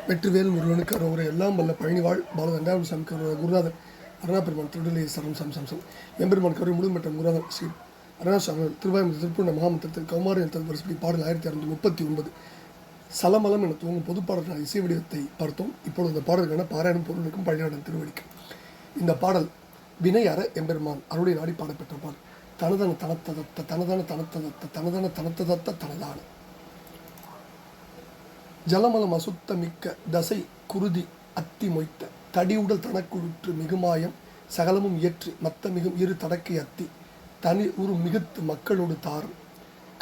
வெற்றிவேல் முருகனுக்கு அரோகரை எல்லாம் வல்ல பழனிவாழ் பாலதண்டாவது சங்கர குருநாதர் அருணாபெருமான் திருடலே சரம் சம் எம்பெருமான் கருவை முழுமற்ற குருநாதர் ஸ்ரீ அருணாசாமி திருவாயூர் திருப்பூர்ண மகாமந்திரத்தில் கௌமாரி வருஷப்படி பாடல் 1639 சலமலம் என துவங்கும் பொதுப்பாடல்கள் இசை வடிவத்தை பார்த்தோம். இப்பொழுது இந்த பாடல்கான பாராயணம் பொருளுக்கும் பழனியாடன் திருவடிக்கும். இந்த பாடல் வினை அற எம்பெருமான் அருளை நாடி பாடப்பெற்ற பாடல். தனதன தனத்ததத்த தனதன தனத்ததத்த தனதன தனத்ததத்த தனதான ஜலமலம் அசுத்த மிக்க தசை குருதி அத்தி மொய்த்த தடி உடல் தனக்குழுற்று மிகுமாயம் சகலமும் இயற்றி மத்த மிகும் இரு தடக்கை அத்தி தனி உரு மிகுத்து மக்களோடு தாரும்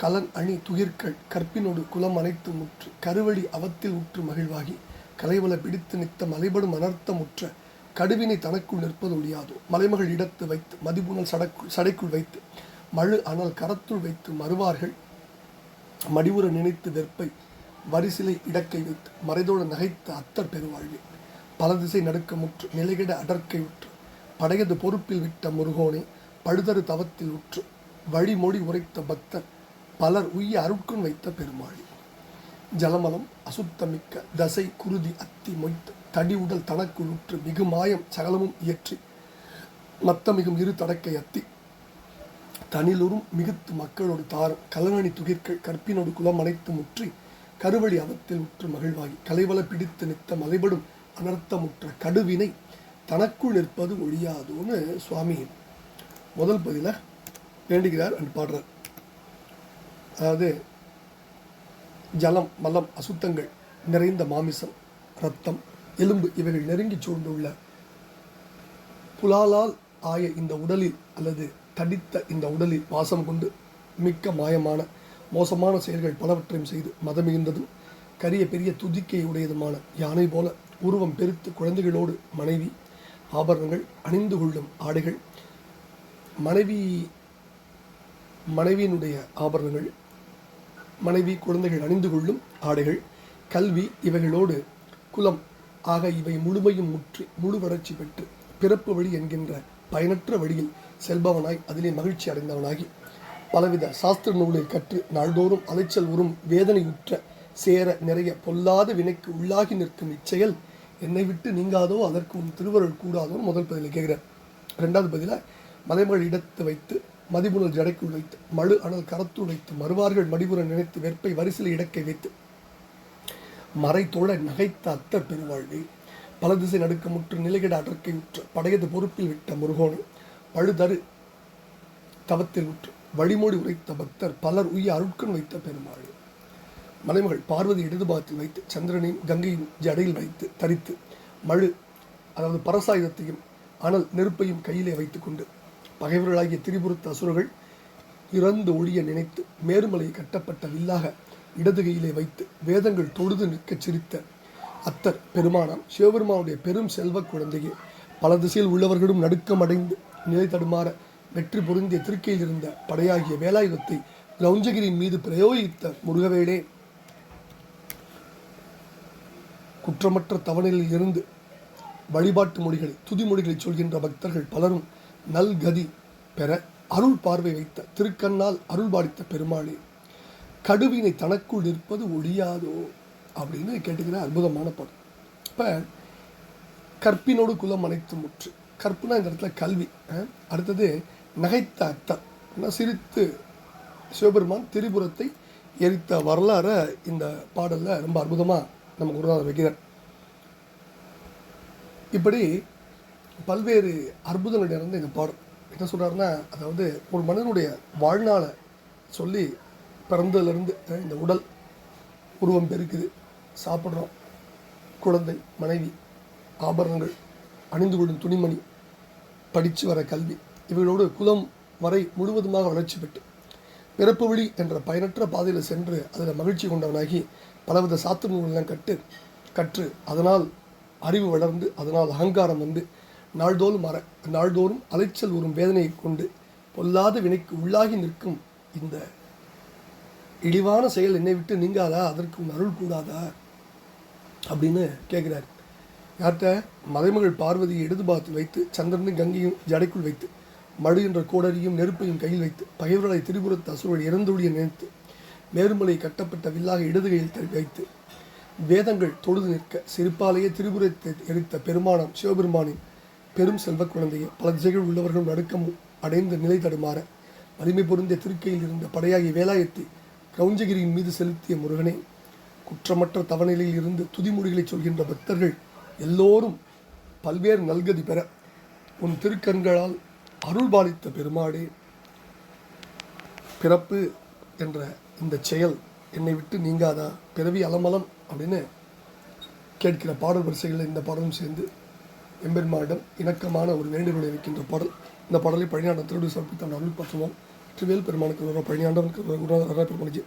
கலன் அணி துயிர்கள் கற்பினோடு குலம் அனைத்து முற்று கருவழி அவத்தில் உற்று மகிழ்வாகி கலைவல பிடித்து நித்த மலைபடும் அனர்த்தமுற்ற கடுவினை தனக்குள் நிற்பது ஒழியாதோ மலைமகள் இடத்து வைத்து மதிபுணல் சடைக்குள் வைத்து மழு அனல் கரத்துள் வைத்து மறுவார்கள் மடிவுற நினைத்து வெற்பை வரிசிலை இடக்கை வைத்து மறைதோடு நகைத்த அத்தர் பெருவாழ்வே பல திசை நடுக்கமுற்று நிலைகிட அடர்க்கை உற்று படையது பொறுப்பில் விட்ட முருகோனே பழுதரு தவத்தில் உற்று வழிமொழி உரைத்த பக்தர் பலர் உய்ய அருட்குன் வைத்த பெருமாளி. ஜலமலம் அசுத்தமிக்க தசை குருதி அத்தி மொய்த்து தடி உடல் தனக்குள் உற்று மிகு மாயம் சகலமும் இயற்றி மத்த மிகும் இரு தடக்கை அத்தி தனிலுறும் மிகுத்து மக்களோடு தாரம் கலனணி துகிர்கள் கற்பினோடு குலம் அனைத்து முற்றி கருவழி அவத்தில் உற்று மகிழ்வாகி கலைவல பிடித்து நித்த மலைபடும் அனர்த்தமுற்ற கடுவினை தனக்குள் நிற்பது ஒழியாதோன்னு சுவாமி முதல் பதில வேண்டுகிறார் அண்ட் பாடுறார். அதாவது ஜலம் மலம் அசுத்தங்கள் நிறைந்த மாமிசம் இரத்தம் எலும்பு இவைகள் நெருங்கி சூழ்ந்துள்ள புலாலால் ஆய இந்த உடலில் அல்லது தடித்த இந்த உடலில் வாசம் கொண்டு மிக்க மாயமான மோசமான செயல்கள் பலவற்றையும் செய்து மதமிகுந்ததும் கரிய பெரிய துதிக்கை உடையதுமான யானை போல உருவம் பெருத்து குழந்தைகளோடு மனைவி ஆபரணங்கள் அணிந்து கொள்ளும் ஆடைகள் மனைவியினுடைய ஆபரணங்கள் மனைவி குழந்தைகள் அணிந்து கொள்ளும் ஆடைகள் கல்வி இவைகளோடு குலம் ஆக இவை முழுமையும் முற்றி முழு வளர்ச்சி பெற்று பிறப்பு வழி என்கின்ற பயனற்ற வழியில் செல்பவனாய் அதிலே மகிழ்ச்சி அடைந்தவனாகி பலவித சாஸ்திர நூலில் கற்று நாள்தோறும் அலைச்சல் உறும் வேதனை உற்ற சேர நிறைய பொல்லாத வினைக்கு உள்ளாகி நிற்கும் இச்செயல் என்னை விட்டு நீங்காதோ அதற்கு உன் திருவருள் கூடாதோ முதல் பதிலை கேட்கிறார். ரெண்டாவது பதில மலைமகள் இடத்து வைத்து மதிபுணல் ஜடைக்குள் வைத்து மழு அனல் கரத்துள் வைத்து மறுவார்கள் மடிபுற நினைத்து வெற்பை வரிசிலை இடக்கை வைத்து மறை தோழ நகைத்த அத்தர் பெருவாழ்வே பல திசை நடுக்கமுற்று நிலைகிட அடர்க்கை உற்று படையது பொறுப்பில் விட்ட முருகோனு பழுதரு தவத்தில் உற்று வழிமொழி உரைத்த பக்தர் பலர் உய்ய அருட்கன் வைத்த பெருமாள். மலைமகள் பார்வதி இடதுபாகத்தில் வைத்து சந்திரனின் கங்கையின் ஜடையில் வைத்து தரித்து மழு அதாவது பரசாயுதத்தையும் அனல் நெருப்பையும் கையிலே வைத்து கொண்டு பகைவர்களாகிய திரிபுரத்து அசுரர்கள் இறந்து ஒழிய நினைத்து மேருமலை கட்டப்பட்ட வில்லாக இடது கையிலே வைத்து வேதங்கள் தொழுது நிற்கச் சிரித்த அத்தர் பெருமானாம் சிவபெருமானுடைய பெரும் செல்வ குழந்தையே பல திசையில் உள்ளவர்களும் நடுக்கம் அடைந்து நிலை தடுமாற வெற்றி பொருந்திய திருக்கையில் இருந்த படையாகிய வேலாயுதத்தை கிரௌஞ்சகிரியின் மீது பிரயோகித்த முருகவேளே குற்றமற்ற தவணையில் இருந்து வழிபாட்டு மொழிகளை துதிமொழிகளை சொல்கின்ற பக்தர்கள் பலரும் நல்கதி பெற அருள் பார்வை வைத்த திருக்கண்ணால் அருள் பாடித்த பெருமாளே கடுவினை தனக்குள் நிற்பது ஒழியாதோ அப்படின்னு கேட்டுக்கிற அற்புதமான பாடல். இப்போ கற்பினோடு குலம் அனைத்து முற்று கற்புனா இந்த இடத்துல கல்வி. அடுத்தது நகைத்த அத்தர் சிரித்து சிவபெருமான் திரிபுரத்தை எரித்த வரலாற இந்த பாடலில் ரொம்ப அற்புதமாக நம்ம குருநாதர் வைக்கிறார். இப்படி பல்வேறு அற்புதங்கள் நிறைந்த இந்த பாடல் என்ன சொல்கிறாருன்னா, அதாவது ஒரு மனிதனுடைய வாழ்நாளை சொல்லி பிறந்ததுலேருந்து இந்த உடல் உருவம் பெருக்குது, சாப்பிட்றோம், குழந்தை மனைவி ஆபரணங்கள் அணிந்து கொள்ளும் துணிமணி படித்து வர கல்வி இவர்களோடு குலம் வரை முழுவதுமாக வளர்ச்சி பெற்று பிறப்பு வழி என்ற பயனற்ற பாதையில் சென்று அதில் மகிழ்ச்சி கொண்டவனாகி பலவித சாத்திர நூலெல்லாம் கற்று அதனால் அறிவு வளர்ந்து அதனால் அகங்காரம் வந்து நாள்தோறும் அலைச்சல் உறும் வேதனையை கொண்டு பொல்லாத வினைக்கு உள்ளாகி நிற்கும் இந்த இழிவான செயல் என்னை விட்டு நீங்காதா அதற்கு உன் அருள் கூடாதா அப்படின்னு கேட்குறாரு. யார்கிட்ட? மலைமகள் பார்வதியை இடதுபாகத்தில் வைத்து சந்திரனும் கங்கையும் ஜடைக்குள் வைத்து மழு என்ற கோடரியும் நெருப்பையும் கையில் வைத்து பகைவர்களை திரிபுரத்து அசுரர்கள் இறந்தொழிய நினைத்து மேருமலை கட்டப்பட்ட வில்லாக இடது கையில் வைத்து வேதங்கள் தொழுது நிற்க சிரிப்பாலேயே திரிபுரத்தை எரித்த பெருமானம் சிவபெருமானின் பெரும் செல்வ குழந்தையை பல திசைகள் உள்ளவர்கள் நடுக்கம் அடைந்த நிலை தடுமாற வலிமை பொருந்திய திருக்கையில் இருந்த படையாகிய வேலாயத்தை கிரௌஞ்சகிரியின் மீது செலுத்திய முருகனே, குற்றமற்ற தவநிலையில் இருந்து துதிமொழிகளை சொல்கின்ற பக்தர்கள் எல்லோரும் பல்வேறு நல்கதி பெற உன் திருக்கண்களால் அருள் பாலித்த பெருமாடே, பிறப்பு என்ற இந்த செயல் என்னை விட்டு நீங்காதா, பிறவி அலமலம் அப்படின்னு கேட்கிற பாடல் வரிசைகளில் இந்த பாடலும் சேர்ந்து எம்பெருமானிடம் இணக்கமான ஒரு வேண்டுகோளை வைக்கின்ற பாடல். இந்த பாடலை பழனியாண்ட திருடு சமர்ப்பித்த அருள் பற்றுவோம். வெற்றிவேல் பெருமானுக்கு பழனியாண்டவனுக்கு பெருமானி